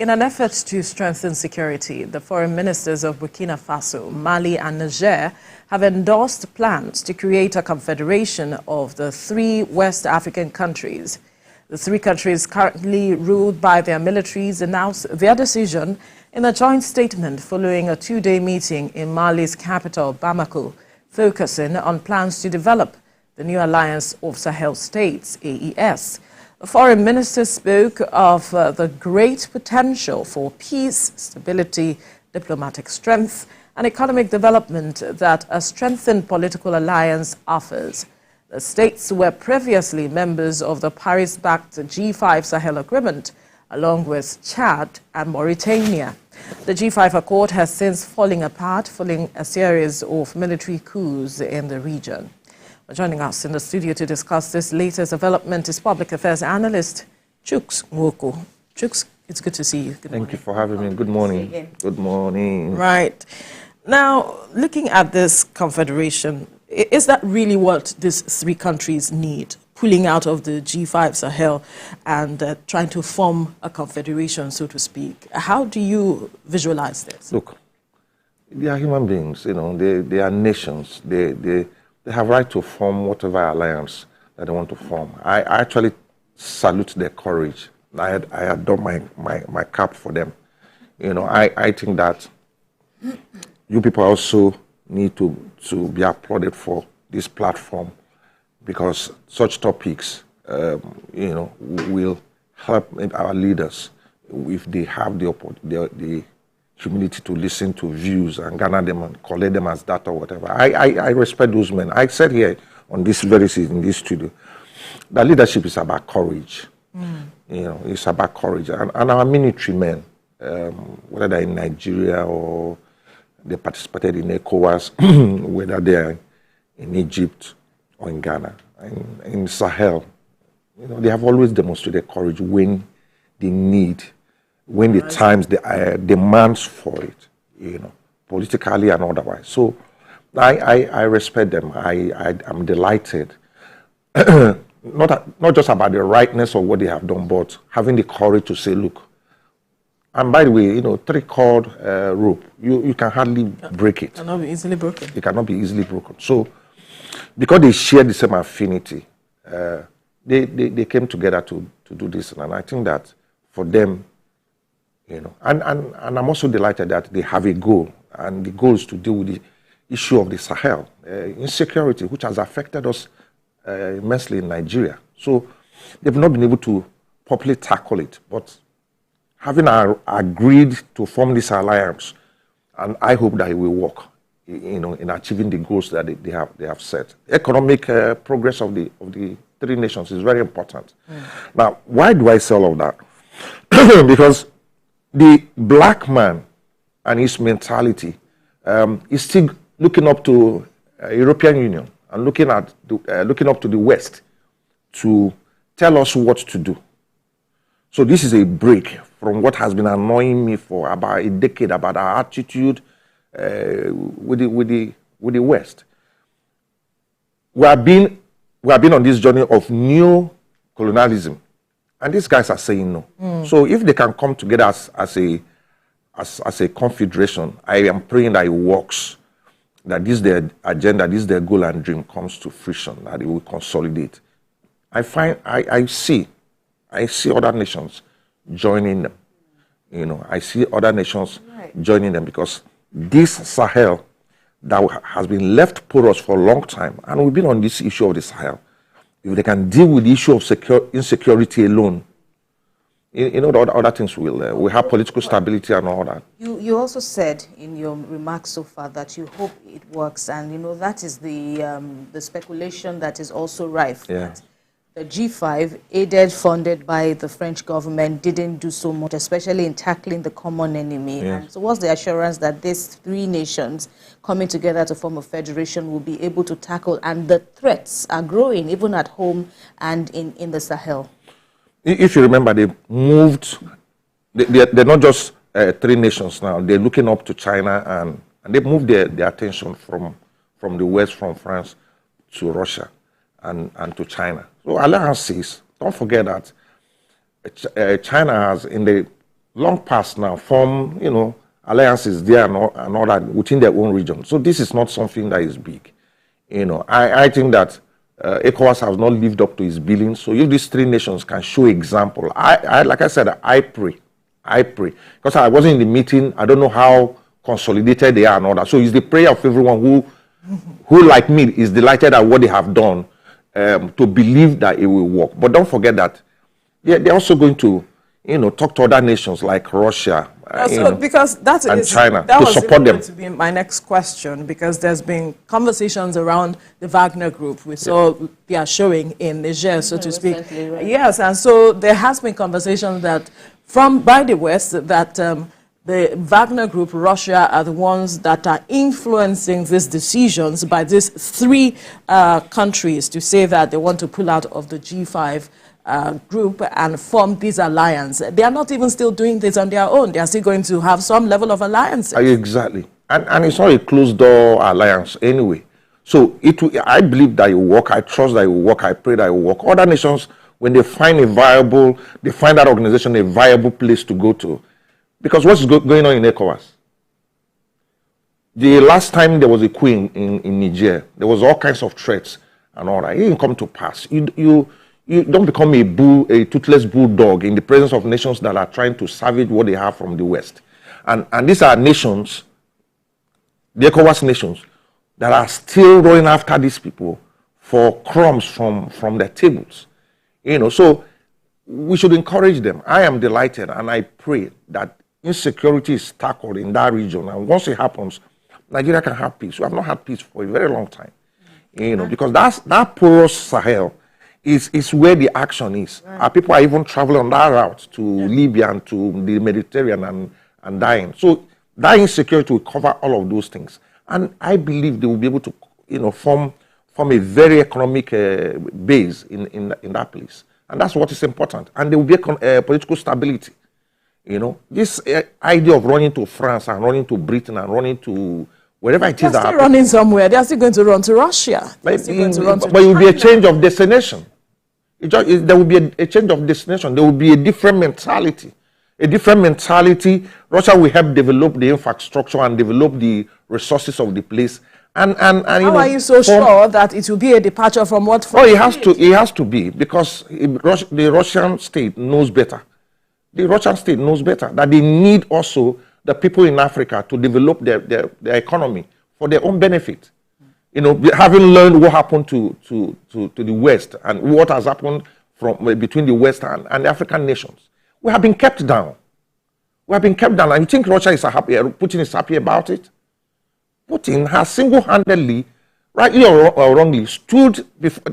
In an effort to strengthen security, the foreign ministers of Burkina Faso, Mali and Niger have endorsed plans to create a confederation of the three West African countries. The three countries currently ruled by their militaries announced their decision in a joint statement following a two-day meeting in Mali's capital, Bamako, focusing on plans to develop the new Alliance of Sahel States, AES. The foreign minister spoke of the great potential for peace, stability, diplomatic strength, and economic development that a strengthened political alliance offers. The states were previously members of the Paris-backed G5 Sahel agreement, along with Chad and Mauritania. The G5 accord has since fallen apart following a series of military coups in the region. Joining us in the studio to discuss this latest development is public affairs analyst Chooks Nwoko. Chooks, it's good to see you. Thank you for having me. Good morning. Good morning. Right. Now, looking at this confederation, is that really what these three countries need? Pulling out of the G5 Sahel and trying to form a confederation, so to speak. How do you visualize this? Look, they are human beings, you know, they are nations. They have right to form whatever alliance that they want to form. I actually salute their courage. I adore my cap for them. You know, I think that you people also need to be applauded for this platform, because such topics, you know, will help our leaders if they have the humility to listen to views and gather them and collect them as data or whatever. I respect those men. I said here on this very season, in this studio, that leadership is about courage. You know, it's about courage. And our military men, whether they're in Nigeria or they participated in ECOWAS, whether they're in Egypt or in Ghana, in Sahel, you know, they have always demonstrated courage when they need, when the times demands for it, you know, politically and otherwise. So I respect them. I'm delighted. Not just about the rightness of what they have done, but having the courage to say, look, and by the way, you know, three-cord rope, you can hardly break it. It cannot be easily broken. It cannot be easily broken. So because they share the same affinity, they came together to do this. And I think that for them, you know, and I'm also delighted that they have a goal, and the goal is to deal with the issue of the Sahel, insecurity, which has affected us immensely in Nigeria. So they've not been able to properly tackle it, but having agreed to form this alliance, and I hope that it will work, you know, in achieving the goals that they have set. Economic progress of the three nations is very important. Now, why do I say all of that? Because the black man and his mentality is still looking up to European Union and looking up to the West to tell us what to do. So this is a break from what has been annoying me for about a decade about our attitude with the West. We have been on this journey of Neo-Colonialism, and these guys are saying no. So if they can come together as a confederation, I am praying that it works, that this their agenda, this their goal and dream comes to fruition, that it will consolidate. I see other nations joining them. You know, I see other nations joining them, because this Sahel that has been left porous for a long time, and we've been on this issue of the Sahel, if they can deal with the issue of insecurity alone, you know, the other things will have political stability and all that. You also said in your remarks so far that you hope it works, and you know that is the speculation that is also rife. Yeah. The G5, aided, funded by the French government, didn't do so much, especially in tackling the common enemy. Yes. And so what's the assurance that these three nations coming together to form a federation will be able to tackle, and the threats are growing even at home and in the Sahel? If you remember, they moved, they're not just three nations now, they're looking up to China, and they moved their attention from the West, from France to Russia and to China. So alliances, don't forget that China has, in the long past now, form, alliances there and all that within their own region. So this is not something that is big. I think that ECOWAS has not lived up to its billing. So if these three nations can show example, like I said, I pray, because I wasn't in the meeting. I don't know how consolidated they are and all that. So it's the prayer of everyone who like me is delighted at what they have done, to believe that it will work. But don't forget that they're also going to, talk to other nations like Russia, because and China that to was support them. Going to be my next question, because there's been conversations around the Wagner Group. We saw they are showing in Niger, so to speak. Right? Yes, and so there has been conversations that by the West that the Wagner Group, Russia, are the ones that are influencing these decisions by these three countries to say that they want to pull out of the G5 group and form this alliance. They are not even still doing this on their own. They are still going to have some level of alliance. Exactly. And it's not a closed-door alliance anyway. So I believe that it will work. I trust that it will work. I pray that it will work. Other nations, when they find that organization a viable place to go to. Because what's going on in ECOWAS? The last time there was a coup in Niger, there was all kinds of threats and all that. It didn't come to pass. You don't become a toothless bulldog in the presence of nations that are trying to salvage what they have from the West. And these are nations, the ECOWAS nations, that are still running after these people for crumbs from their tables. So we should encourage them. I am delighted, and I pray that insecurity is tackled in that region. And once it happens, Nigeria can have peace. We have not had peace for a very long time. Because that porous Sahel is where the action is. Right. Our people are even traveling on that route to Libya and to the Mediterranean and dying. So that insecurity will cover all of those things. And I believe they will be able to, form a very economic base in that place. And that's what is important. And there will be political stability. This idea of running to France and running to Britain and running to wherever it is. They're still running somewhere. They're still going to run to Russia. But it will be a change of destination. There will be a change of destination. There will be a different mentality. Russia will help develop the infrastructure and develop the resources of the place. And how are you so sure that it will be a departure from what? Oh, it has to be, because the Russian state knows better. The Russian state knows better that they need also the people in Africa to develop their economy for their own benefit. Having learned what happened to the West and what has happened between the West and the African nations, we have been kept down. And you think Russia is happy? Putin is happy about it? Putin has single-handedly, rightly or wrongly, stood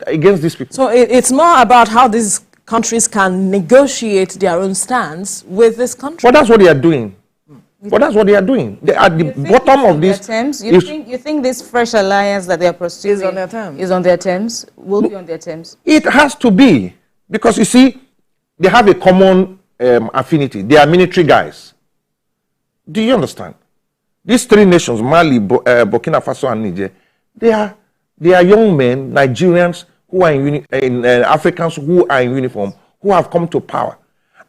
against these people. So it's more about how these countries can negotiate their own stance with this country. Well, that's what they are doing. They are at the bottom of this. You think this fresh alliance that they are pursuing is on their terms? Will be on their terms? It has to be, because you see, they have a common affinity. They are military guys. Do you understand? These three nations, Mali, Burkina Faso, and Niger, they are young men, Nigerians who are Africans who are in uniform, who have come to power,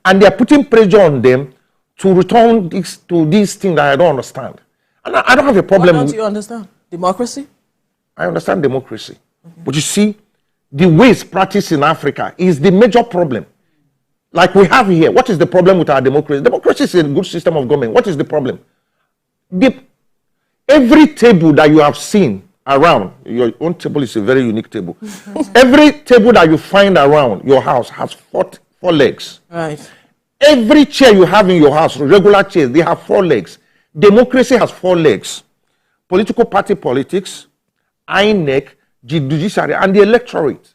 and they are putting pressure on them to return to this thing that I don't understand. And I don't have a problem. What don't you understand? Democracy? I understand democracy. Okay. But you see, the way it's practiced in Africa is the major problem. Like we have here, what is the problem with our democracy? Democracy is a good system of government. What is the problem? Every table that you have seen around, your own table is a very unique table. Every table that you find around your house has four legs. Right. Every chair you have in your house, regular chairs, they have 4 legs. Democracy has 4 legs. Political party politics, INEC, judiciary, and the electorate.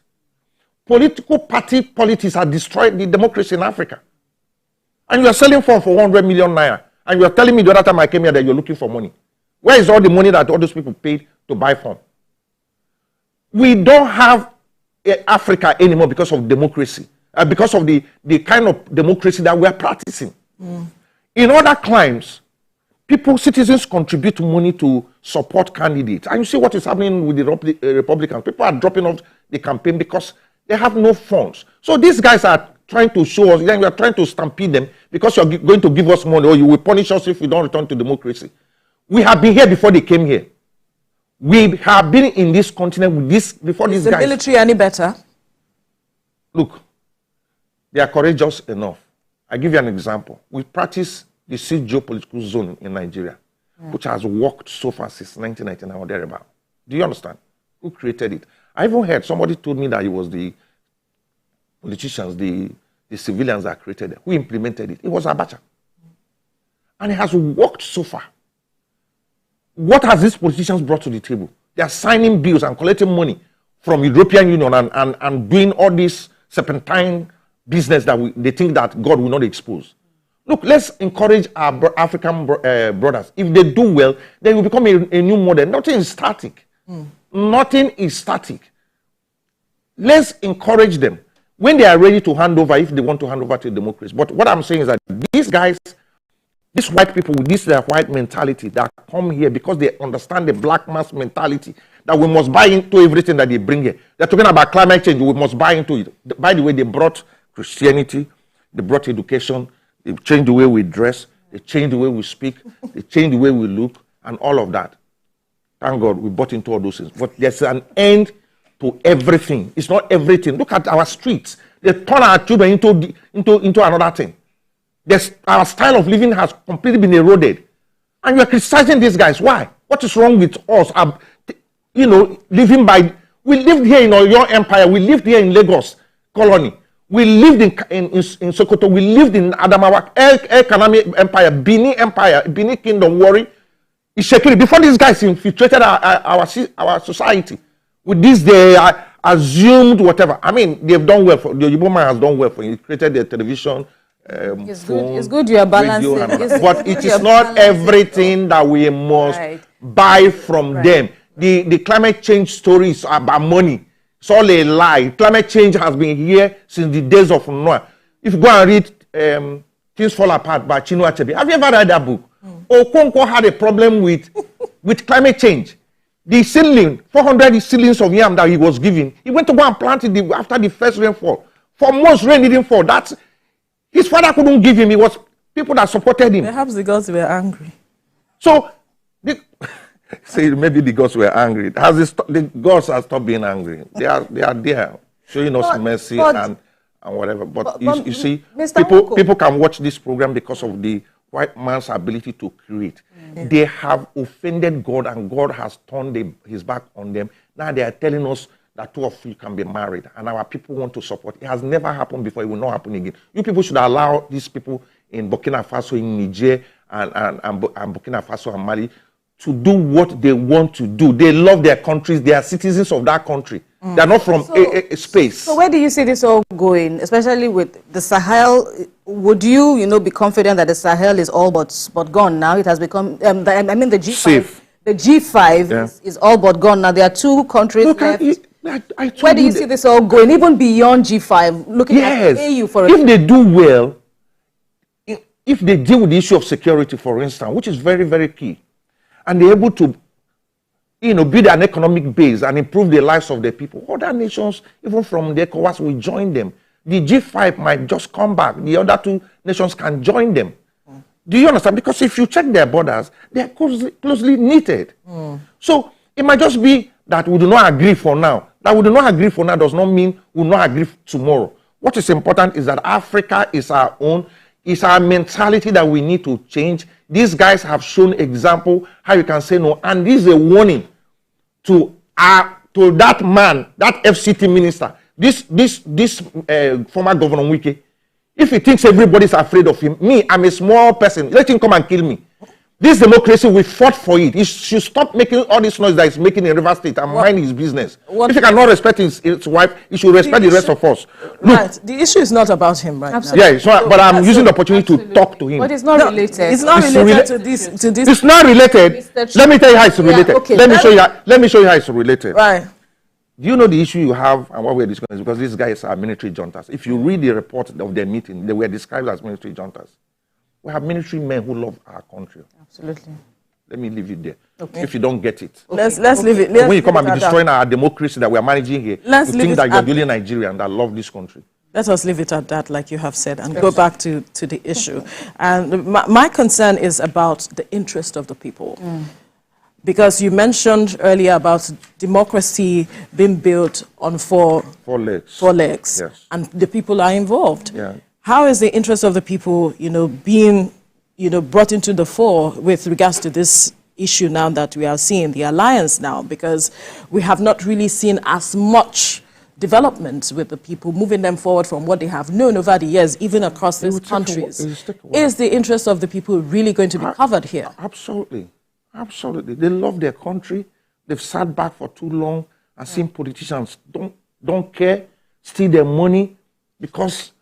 Political party politics have destroyed the democracy in Africa. And you are selling form for 100 million naira. And you are telling me the other time I came here that you're looking for money. Where is all the money that all those people paid to buy form? We don't have Africa anymore because of democracy. Because of the kind of democracy that we are practicing. In other climes, citizens contribute money to support candidates. And you see what is happening with the Republicans. People are dropping off the campaign because they have no funds. So these guys are trying to show us, then you are trying to stampede them because you're going to give us money or you will punish us if we don't return to democracy. We have been here before they came here. We have been in this continent with this before these guys. Is the military any better? Look, they are courageous enough. I give you an example. We practice the siege geopolitical zone in Nigeria, which has worked so far since 1999 or thereabout. Do you understand? Who created it? I even heard somebody told me that it was the politicians, the civilians that created it. Who implemented it? It was Abacha. And it has worked so far. What has these politicians brought to the table? They are signing bills and collecting money from European Union and doing all this serpentine business that they think that God will not expose. Look, let's encourage our African brothers. If they do well, they will become a new model. Nothing is static. Nothing is static. Let's encourage them when they are ready to hand over, if they want to hand over to democracy. But what I'm saying is that these guys, these white people with this white mentality that come here because they understand the black mass mentality that we must buy into everything that they bring here. They're talking about climate change. We must buy into it. By the way, they brought Christianity, they brought education, they changed the way we dress, they changed the way we speak, they changed the way we look, and all of that. Thank God we bought into all those things. But there's an end to everything. It's not everything. Look at our streets. They turn our children into another thing. Our style of living has completely been eroded. And you're criticizing these guys. Why? What is wrong with us? Living by... We lived here in your empire. We lived here in Lagos colony. We lived in Sokoto. We lived in Adamawa, Economic Empire, Benin Kingdom, Warri, Ishekiri. Before these guys infiltrated our society. With this, they assumed whatever. I mean, they've done well. The Yoruba man has done well for you. He created the television, it's phone, good. It's good you are balancing. But it is not everything that we must buy from them. The climate change story is about money. It's all a lie. Climate change has been here since the days of Noah. If you go and read Things Fall Apart by Chinua Achebe, have you ever read that book? Okonkwo had a problem with climate change. The seedling, 400 seedlings of yam that he was given, he went to go and plant it after the first rainfall. For months, rain didn't fall. His father couldn't give him. It was people that supported him. Perhaps the gods were angry. So, maybe the gods were angry. The gods have stopped being angry. They are there, showing us mercy and whatever. But you see, people can watch this program because of the white man's ability to create. They have offended God, and God has turned his back on them. Now they are telling us that two of you can be married, and our people want to support. It has never happened before. It will not happen again. You people should allow these people in Burkina Faso, in Niger, and Burkina Faso and Mali to do what they want to do. They love their countries. They are citizens of that country. They are not from a space. So where do you see this all going, especially with the Sahel? Would you, be confident that the Sahel is all but gone now? It has become, the G5. Safe. The G5 is all but gone now. There are two countries left. Where do you see this all going, even beyond G5? Looking at AU for if they do well, if they deal with the issue of security, for instance, which is very, very key, and they're able to build an economic base and improve the lives of the people, other nations, even from the ECOWAS, will join them. The G5 might just come back. The other two nations can join them. Do you understand? Because if you check their borders, they are closely knitted. So it might just be that we do not agree for now. That we do not agree for now does not mean we will not agree tomorrow. What is important is that Africa is our own. It's our mentality that we need to change. These guys have shown example how you can say no. And this is a warning to that man, that FCT minister, this former Governor Wike. If he thinks everybody's afraid of him, I'm a small person. Let him come and kill me. This democracy, we fought for it. He should stop making all this noise that he's making in River State and mind his business. If he cannot respect his wife, he should respect the rest of us. Right. The issue is not about him right Absolutely. now. Yeah, so, but I'm using the opportunity to talk to him. But it's not related. It's not related to this. It's not related. Let me tell you how it's related. Okay. Let me show you how it's related. Right. Do you know the issue you have and what we're discussing? Because these guys are military juntas. If you read the report of their meeting, they were described as military juntas. We have military men who love our country. Absolutely. Let me leave it there. Okay. If you don't get it. Let's leave it. When you come and be destroying our democracy that we are managing here, you think that you're the only Nigerian that love this country. Let us leave it at that, like you have said, and go back to the issue. And my concern is about the interest of the people. Because you mentioned earlier about democracy being built on four legs. Yes. And the people are involved. Yeah. How is the interest of the people, being, brought into the fore with regards to this issue now that we are seeing, the alliance now? Because we have not really seen as much development with the people, moving them forward from what they have known over the years, even across these countries. Is the interest of the people really going to be covered here? Absolutely. Absolutely. They love their country. They've sat back for too long and seen politicians don't care, steal their money, because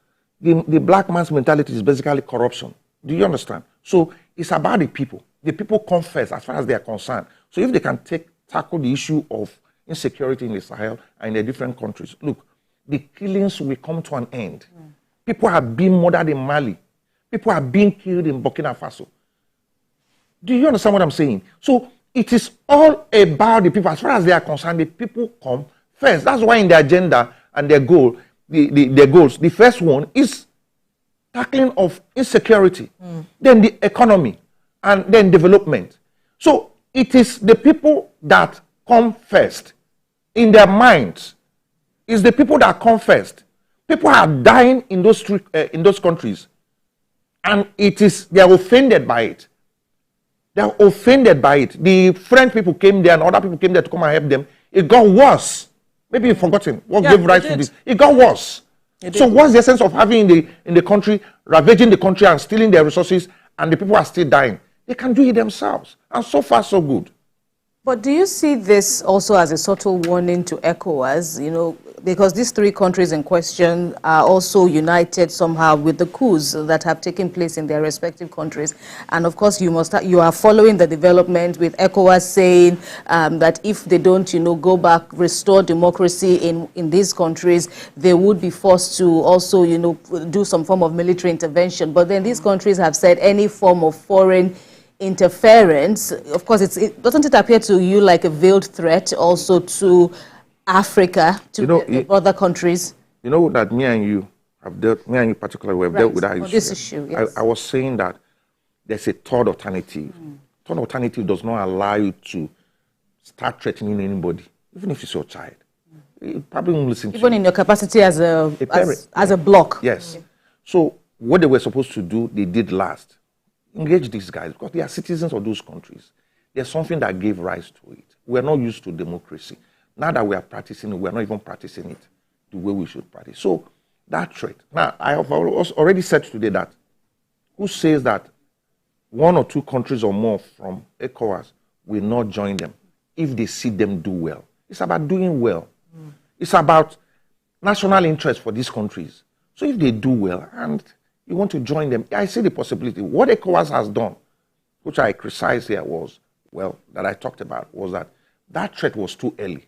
the black man's mentality is basically corruption. Do you understand? So it's about the people. The people come first as far as they are concerned. So if they can tackle the issue of insecurity in the Sahel and in the different countries, look, the killings will come to an end. People are being murdered in Mali. People are being killed in Burkina Faso. Do you understand what I'm saying? So it is all about the people. As far as they are concerned, the people come first. That's why in their agenda and their goals, the first one is tackling of insecurity, then the economy, and then development. So it is the people that come first. In their minds, it's the people that come first. People are dying in those countries, and they are offended by it. They are offended by it. The French people came there and other people came there to come and help them. It got worse. Maybe you've forgotten what gave rise to this. It got worse. So what's the essence of having in the country, ravaging the country and stealing their resources, and the people are still dying? They can do it themselves. And so far, so good. But do you see this also as a subtle warning to ECOWAS, because these three countries in question are also united somehow with the coups that have taken place in their respective countries? And of course, you are following the development with ECOWAS saying that if they don't, go back, restore democracy in these countries, they would be forced to also, do some form of military intervention. But then these countries have said any form of foreign interference, of course, doesn't it appear to you like a veiled threat also to Africa, to other countries? You know that me and you particularly, we have dealt with that issue. This issue, yes. I was saying that there's a third alternative. Third alternative does not allow you to start threatening anybody, even if it's your child. You probably won't listen to you. Even in your capacity as a bloc. Yes. So what they were supposed to do, they did last. Engage these guys because they are citizens of those countries. There's something that gave rise to it. We're not used to democracy. Now that we are practicing it, we're not even practicing it the way we should practice. So that threat. Now, I have already said today that who says that one or two countries or more from ECOWAS will not join them if they see them do well? It's about doing well. It's about national interest for these countries. So if they do well and you want to join them, I see the possibility. What ECOWAS has done, which I criticized here that I talked about, was that threat was too early.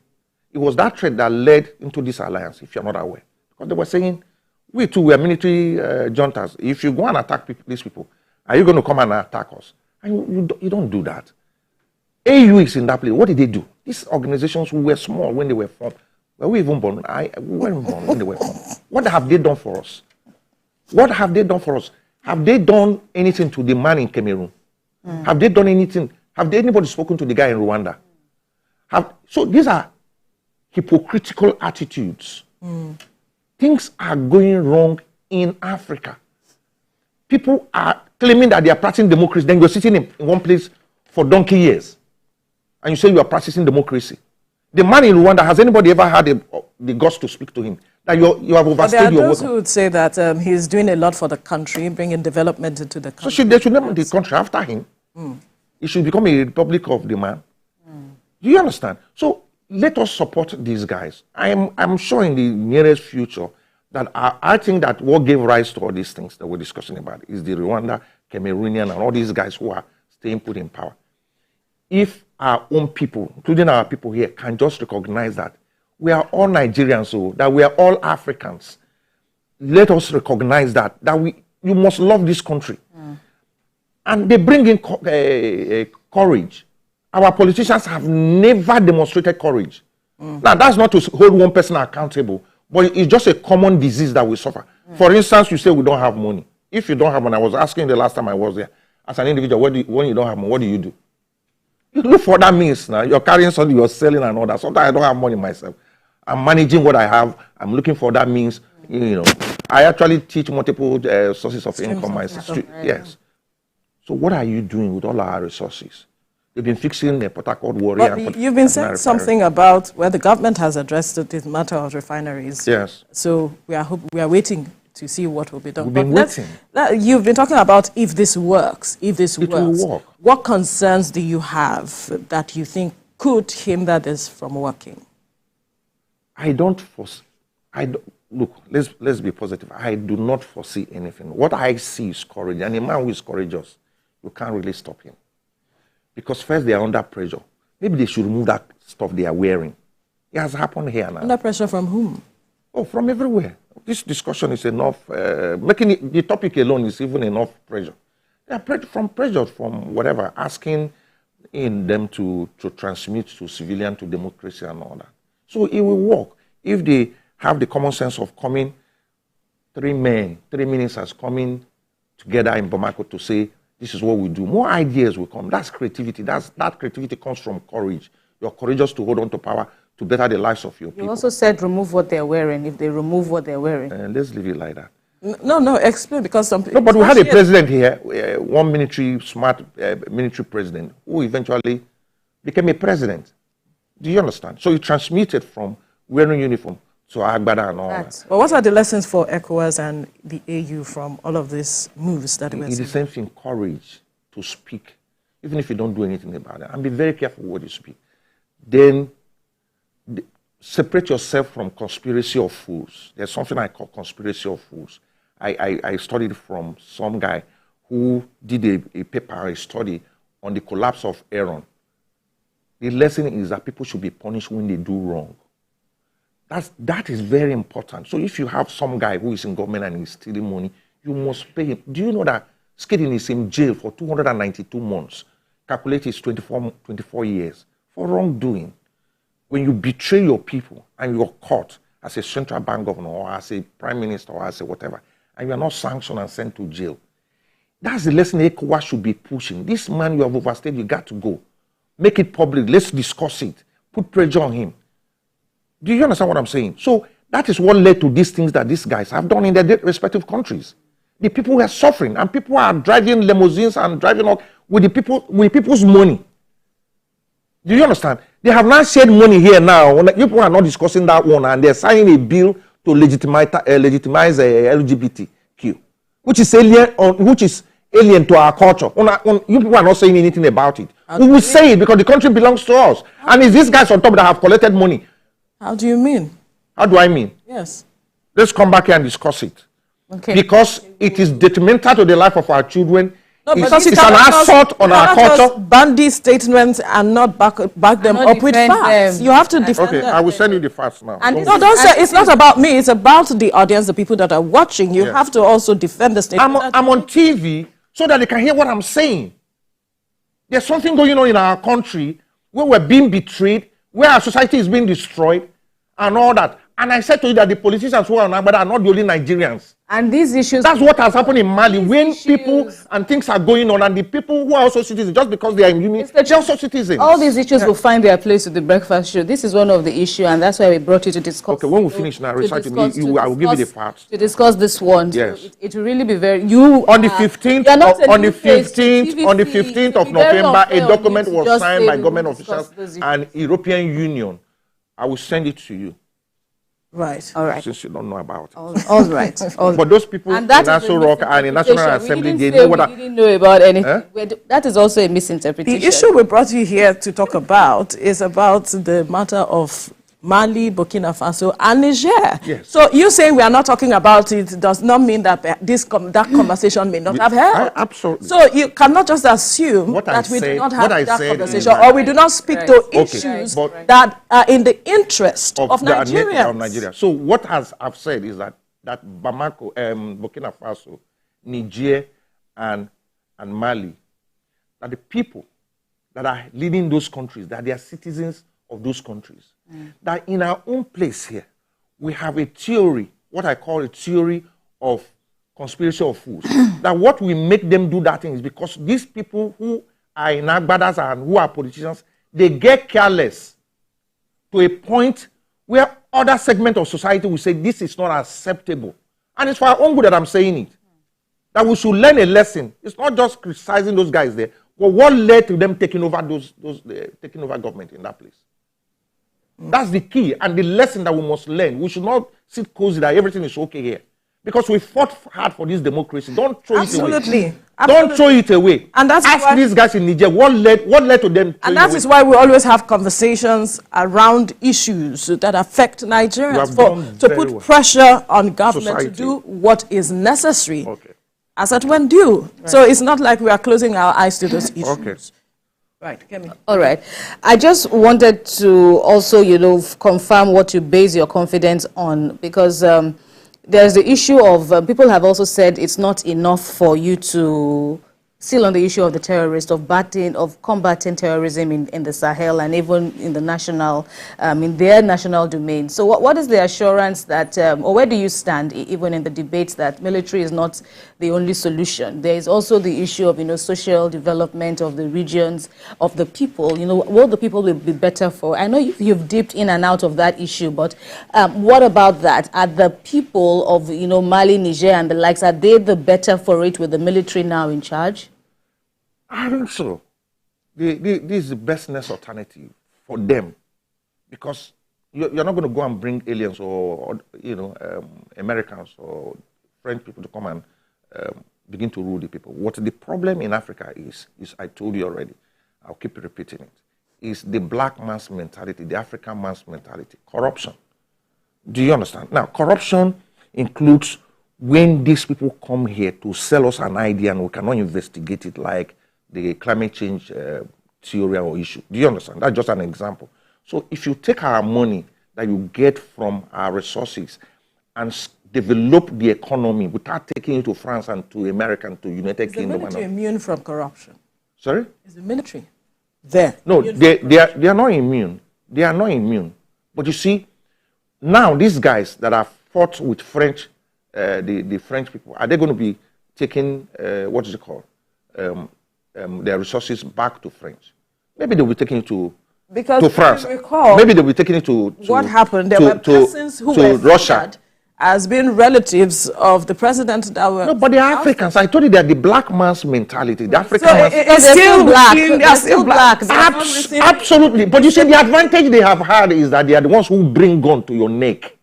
It was that threat that led into this alliance, if you're not aware. Because they were saying, we too were military juntas. If you go and attack these people, are you going to come and attack us? And you don't do that. AU is in that place. What did they do? These organizations who were small when they were formed, were we even born? We weren't born when they were formed. What have they done for us? What have they done for us? Have they done anything to the man in Cameroon? Have they done anything? Have anybody spoken to the guy in Rwanda? So these are hypocritical attitudes. Things are going wrong in Africa. People are claiming that they are practicing democracy, then you're sitting in one place for donkey years, and you say you are practicing democracy. The man in Rwanda, has anybody ever had the guts to speak to him? That you have overstayed your work. There are those who would say that he's doing a lot for the country, bringing development into the country. So they should name the country after him. It should become a republic of the man. Do you understand? So let us support these guys. I'm sure in the nearest future that I think that what gave rise to all these things that we're discussing about is the Rwanda, Cameroonian, and all these guys who are staying put in power. If our own people, including our people here, can just recognize that we are all Nigerians, so that we are all Africans. Let us recognize that you must love this country. And they bring in courage. Our politicians have never demonstrated courage. Now, that's not to hold one person accountable, But it's just a common disease that we suffer. For instance, you say we don't have money. If you don't have money, I was asking the last time I was there, as an individual, when you don't have money, what do? You look for that means now. You're carrying something, you're selling and all that. Sometimes I don't have money myself. I'm managing what I have. I'm looking for that means. You know, I actually teach multiple sources of income myself. Yes. So what are you doing with all our resources? You've been fixing the Port Harcourt warrior. But you've been saying something about where the government has addressed this matter of refineries. Yes. So we are waiting to see what will be done. We've been waiting. You've been talking about if this works, It will work. What concerns do you have that you think could hinder this from working? Look, let's be positive. I do not foresee anything. What I see is courage. And a man who is courageous, you can't really stop him. Because first they are under pressure. Maybe they should remove that stuff they are wearing. It has happened here now. Under pressure from whom? Oh, from everywhere. This discussion is enough. Making it, the topic alone is even enough pressure. They are pressure from whatever, asking in them to transmit to civilian, to democracy and all that. So it will work. If they have the common sense of coming, three ministers coming together in Bamako to say, this is what we do. More ideas will come. That's creativity. That creativity comes from courage. You're courageous to hold on to power to better the lives of your people. You also said remove what they're wearing, if they remove what they're wearing. Let's leave it like that. No, explain, because some people... No, but we had a president here, one smart military president, who eventually became a president. Do you understand? So he transmitted from wearing uniform to Agbada and all that. Well, what are the lessons for ECOWAS and the AU from all of these moves that we're seeing? It's the same thing, courage to speak, even if you don't do anything about it. And be very careful what you speak. Then separate yourself from conspiracy of fools. There's something I call conspiracy of fools. I studied from some guy who did a paper, a study on the collapse of Aaron. The lesson is that people should be punished when they do wrong. That is very important. So if you have some guy who is in government and is stealing money, you must pay him. Do you know that Skidden is in jail for 292 months? Calculate is 24 years for wrongdoing. When you betray your people and you're caught as a central bank governor or as a prime minister or as a whatever, and you're not sanctioned and sent to jail, that's the lesson ECOWAS should be pushing. This man you have overstayed, you got to go. Make it public. Let's discuss it. Put pressure on him. Do you understand what I'm saying? So that is what led to these things that these guys have done in their respective countries. The people were suffering, and people are driving limousines and driving up with people's money. Do you understand? They have not shared money here now. People are not discussing that one, and they're signing a bill to legitimize LGBTQ, which is alien to our culture. You people are not saying anything about it. We will say it because the country belongs to us. And it's these guys on top that have collected money. How do you mean? How do I mean? Yes. Let's come back here and discuss it. Okay. Because it is detrimental to the life of our children. No, it's an assault on our culture. Ban these statements and not back them up with facts. You have to defend them. Okay, I will send you the facts now. And don't say it's not about me. It's about the audience, the people that are watching. You have to also defend the statement. I'm on TV so that they can hear what I'm saying. There's something going on in our country where we're being betrayed, where our society is being destroyed, and all that. And I said to you that the politicians who are on Agbada are not the only Nigerians. And these issues... That's what has happened in Mali. When people and things are going on, and the people who are also citizens, just because they are in union, they're also citizens. All these issues will find their place with the breakfast show. This is one of the issues, and that's why we brought you to discuss. Okay, when we finish now, recite to me, I will give you the facts. To discuss this one. Yes. So it will really be very... On the 15th of November, a document was signed by government officials and European Union. I will send it to you. Right. All right. Since you don't know about it. All right. But those people in National Rock and in National Assembly, they know what we didn't know about anything. That is also a misinterpretation. The issue we brought you here to talk about is about the matter of Mali, Burkina Faso, and Niger. Yes. So you saying we are not talking about it does not mean that that conversation may not have held. Absolutely. So you cannot just assume that we do not have that conversation, or we do not speak to issues that are in the interest of Nigerians. So what I've said is that Bamako, Burkina Faso, Niger, and Mali, that the people that are leading those countries, that they are citizens of those countries, that in our own place here, we have a theory, what I call a theory of conspiracy of fools. That what we make them do that thing is because these people who are in Agbadas and who are politicians, they get careless to a point where other segment of society will say this is not acceptable. And it's for our own good that I'm saying it. That we should learn a lesson. It's not just criticizing those guys there, but what led to them taking over taking over government in that place. That's the key and the lesson that we must learn. We should not sit cozy that everything is okay here. Because we fought hard for this democracy. Don't throw it away. Absolutely. Don't throw it away. And that's Ask why, these guys in Niger what led to them. And that is why we always have conversations around issues that affect Nigerians to put pressure on government to do what is necessary as at when due. Right. So it's not like we are closing our eyes to those issues. Okay. Right, Kemi. All right. I just wanted to also, confirm what you base your confidence on, because there's the issue of people have also said it's not enough for you to still on the issue of the terrorists, of combating terrorism in the Sahel and even in the national, in their national domain. So what is the assurance that, or where do you stand even in the debates that military is not the only solution? There is also the issue of, social development of the regions, of the people, what the people will be better for. I know you've dipped in and out of that issue, but what about that? Are the people of, Mali, Niger and the likes, are they the better for it with the military now in charge? I think so. This is the best next alternative for them, because you're not going to go and bring aliens or Americans or French people to come and begin to rule the people. What the problem in Africa is I told you already, I'll keep repeating it, is the black man's mentality, the African man's mentality, corruption. Do you understand? Now, corruption includes when these people come here to sell us an idea and we cannot investigate it, like the climate change theory or issue. Do you understand? That's just an example. So if you take our money that you get from our resources and develop the economy without taking it to France and to America and to United Kingdom. Is the military immune from corruption? Sorry? Is the military there? No, they are not immune. They are not immune. But you see, now these guys that have fought with French, the French people, are they going to be taking, what is it called? Their resources back to French. Maybe they'll be taking it to France. Recall, maybe they'll be taking it to what happened. There were persons who were Russia as being relatives of the president that were. No, but they are Africans. I told you that the black man's mentality, the African so man's. It's still black. They're still black. Absolutely. But you see, the advantage they have had is that they are the ones who bring gun to your neck.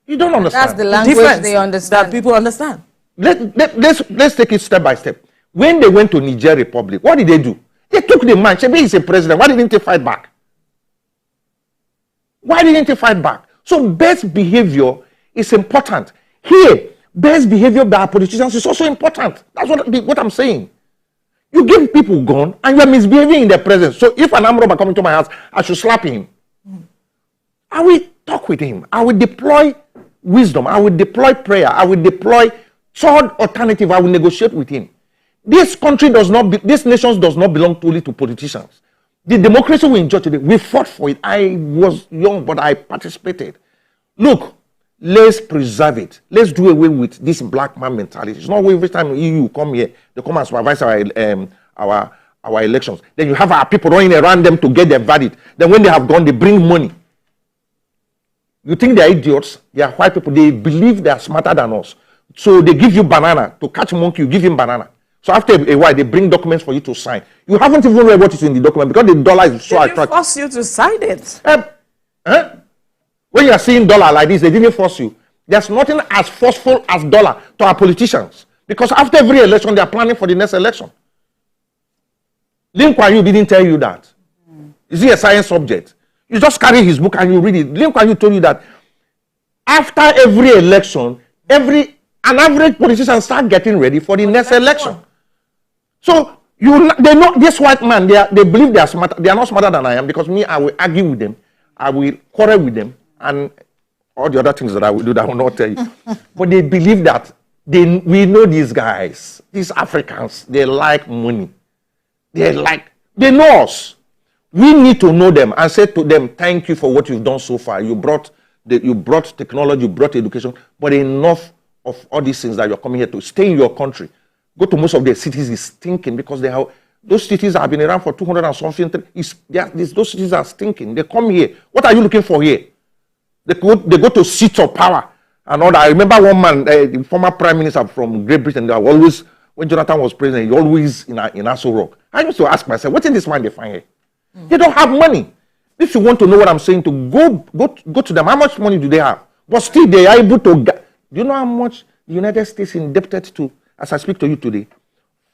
You don't understand. That's the language they understand. That people understand. Let's take it step by step. When they went to Niger Republic, what did they do? They took the man. Shebi is a president. Why didn't they fight back? Why didn't they fight back? So best behavior is important. Here, best behavior by our politicians is also important. That's what I'm saying. You give people gun and you are misbehaving in their presence. So if an armed robber comes to my house, I should slap him. I will talk with him. I will deploy wisdom. I will deploy prayer. I will deploy third alternative. I will negotiate with him. This country does not, this nation does not belong only to politicians. The democracy we enjoy today, we fought for it. I was young, but I participated. Look, let's preserve it. Let's do away with this black man mentality. It's not every time you come here, they come and supervise our elections. Then you have our people running around them to get their verdict. Then when they have gone, they bring money. You think they're idiots? They are white people. They believe they are smarter than us. So they give you banana. To catch monkey, you give him banana. So after a while, they bring documents for you to sign. You haven't even read what is in the document because the dollar is so attractive. They force you to sign it. When you are seeing dollar like this, they didn't force you. There's nothing as forceful as dollar to our politicians. Because after every election, they are planning for the next election. Lim Kuan Yew didn't tell you that. Is he a science subject? You just carry his book and you read it. Lim Kuan Yew told you that after every election, an average politician start getting ready for the next election. So they know this white man. They believe they are smarter. They are not smarter than I am, because me, I will argue with them, I will quarrel with them, and all the other things that I will do that I will not tell you. But they believe that we know these guys, these Africans. They like money. They know us. We need to know them and say to them, "Thank you for what you've done so far. You brought You brought technology, you brought education, but enough of all these things that you're coming here to stay in your country. Go to most of their cities is stinking because those cities have been around for 200 and something. Those cities are stinking. They come here. What are you looking for here? They go to seats of power and all that. I remember one man, the former prime minister from Great Britain, that always, when Jonathan was president, he always in Aso Rock. I used to ask myself, what is this man they find here? They don't have money. If you want to know what I'm saying, to go to them. How much money do they have? But still, they are able to. Do you know how much the United States indebted to? As I speak to you today,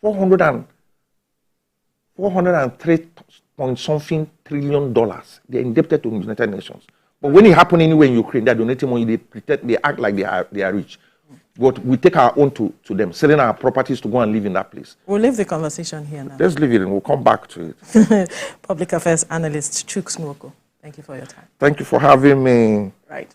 403-point-something trillion dollars. They're indebted to the United Nations. But when it happened anywhere in Ukraine, they're donating money. They act like they are rich. But we take our own to them, selling our properties to go and live in that place. We'll leave the conversation here now. Let's leave it and we'll come back to it. Public Affairs Analyst Chuks Nwoko, thank you for your time. Thank you for having me. Right.